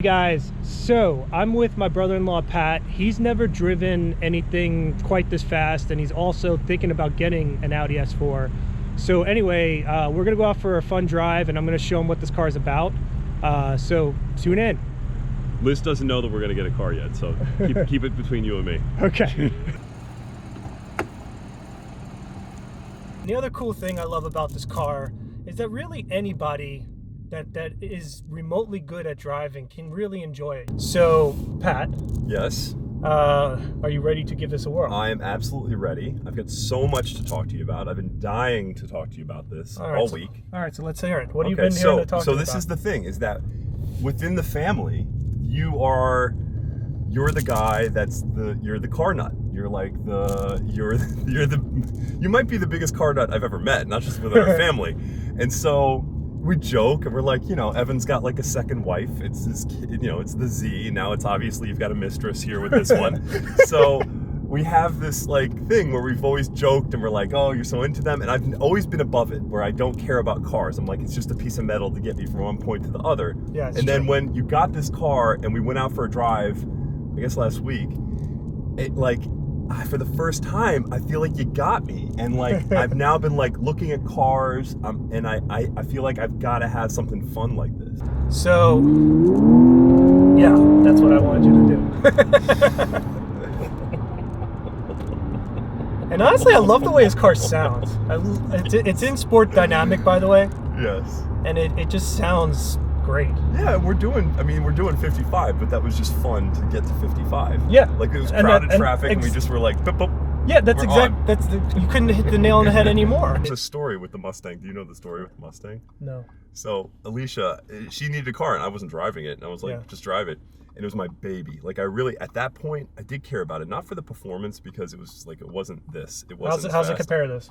Guys, so I'm with my brother-in-law Pat. He's never driven anything quite this fast, and he's also thinking about getting an Audi S4. So anyway, we're gonna go out for a fun drive, and I'm gonna show him what this car is about. So tune in. Liz doesn't know that we're gonna get a car yet, so keep it between you and me. Okay. The other cool thing I love about this car is that really anybody that is remotely good at driving can really enjoy it. So, Pat. Yes? Are you ready to give this a whirl? I am absolutely ready. I've got so much to talk to you about. I've been dying to talk to you about this all week. All right, so let's hear it. What have you been hearing to talk to So you this about? is the thing, is that within the family, you're the guy you're the car nut. You're like you might be the biggest car nut I've ever met, not just within our family. And so we joke and we're like, Evan's got like a second wife. It's his kid, it's the Z. Now it's obviously you've got a mistress here with this one. So we have this like thing where we've always joked and we're like, oh, you're so into them. And I've always been above it, where I don't care about cars. I'm like, it's just a piece of metal to get me from one point to the other. Yeah, and then when you got this car and we went out for a drive, I guess last week, for the first time, I feel like you got me. And like, I've now been like looking at cars, and I feel like I've got to have something fun like this. So, yeah, that's what I wanted you to do. And honestly, I love the way his car sounds. It's in Sport Dynamic, by the way. Yes. And it just sounds great. Yeah, we're doing 55, but that was just fun to get to 55. Yeah. Like it was crowded traffic and we just were like, boop, boop. Yeah, that's you couldn't hit the nail on the head anymore. There's a story with the Mustang. Do you know the story with the Mustang? No. So Alicia, she needed a car and I wasn't driving it, and I was like, just drive it. And it was my baby. Like at that point, I did care about it, not for the performance, because it was like, it wasn't this. It wasn't How's it compare to this?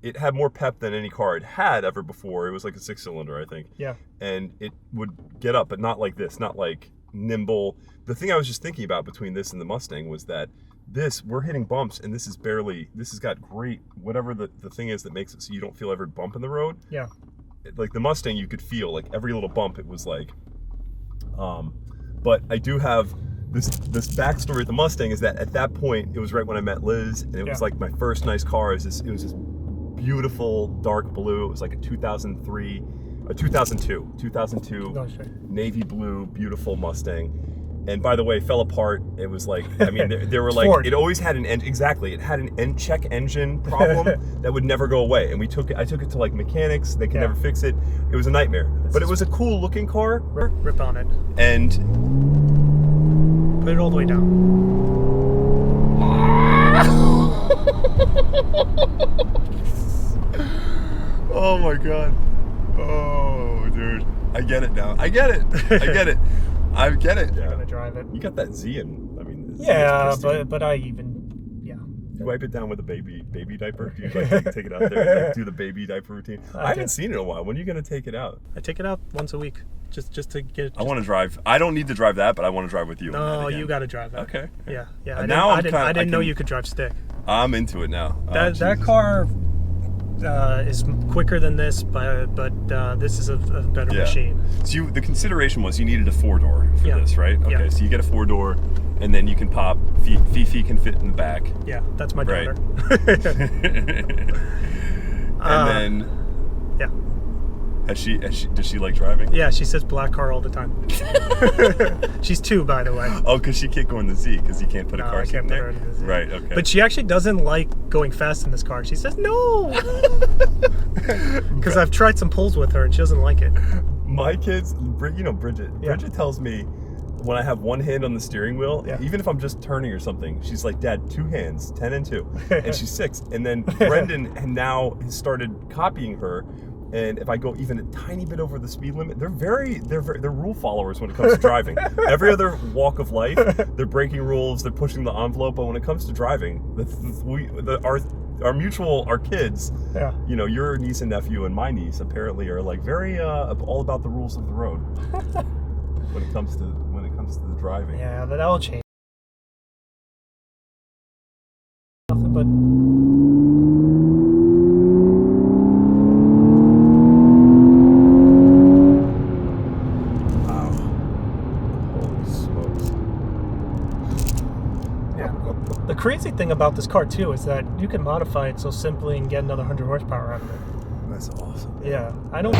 It had more pep than any car it had ever before. It was like a 6-cylinder, I think. Yeah. And it would get up, but not like this, not like nimble. The thing I was just thinking about between this and the Mustang was that we're hitting bumps, and this has got great, whatever the thing is that makes it so you don't feel every bump in the road. Yeah. Like the Mustang, you could feel like every little bump. It was like, but I do have this backstory with the Mustang, is that at that point, it was right when I met Liz, and it was like my first nice car. It was this beautiful dark blue. It was like a 2002 navy blue, beautiful Mustang. And by the way, fell apart. It was like, I mean, there were like, Ford. It always had it had an check engine problem that would never go away. And I took it to like mechanics. They could never fix it. It was a nightmare. But it was a cool looking car. Rip on it. And put it all the way down. Oh my God. Oh, dude. I get it now. I get it. I get it. You're gonna drive it. You got that Z in. I mean. But I even. You wipe it down with a baby diaper? Do you like take it out there and like, do the baby diaper routine? I haven't seen it in a while. When are you gonna take it out? I take it out once a week, just to get. I want to drive. I don't need to drive that, but I want to drive with you. No, you got to drive that. Okay. Yeah. I didn't know you could drive stick. I'm into it now. That car is quicker than this, but this is a better machine. So the consideration was you needed a 4-door for this, right? Okay, so you get a 4-door, and then you can pop. Fifi can fit in the back. Yeah, that's my daughter. Right. And then. Yeah. Does she like driving? Yeah, she says black car all the time. She's 2, by the way. Oh, because she can't go in the Z, because you can't put a car seat in there. In the Z. Right, okay. But she actually doesn't like going fast in this car. She says, no! Because I've tried some pulls with her, and she doesn't like it. My kids, Bridget. Yeah. Bridget tells me when I have one hand on the steering wheel, even if I'm just turning or something, she's like, Dad, 2 hands, 10 and 2. And she's 6. And then Brendan now has started copying her. And if I go even a tiny bit over the speed limit, they're rule followers when it comes to driving. Every other walk of life, they're breaking rules, they're pushing the envelope. But when it comes to driving, our kids, your niece and nephew and my niece apparently are like very all about the rules of the road when it comes to the driving. Yeah, but that will change. Nothing but. Yeah. The crazy thing about this car too is that you can modify it so simply and get another 100 horsepower out of it. That's awesome. Yeah. I don't.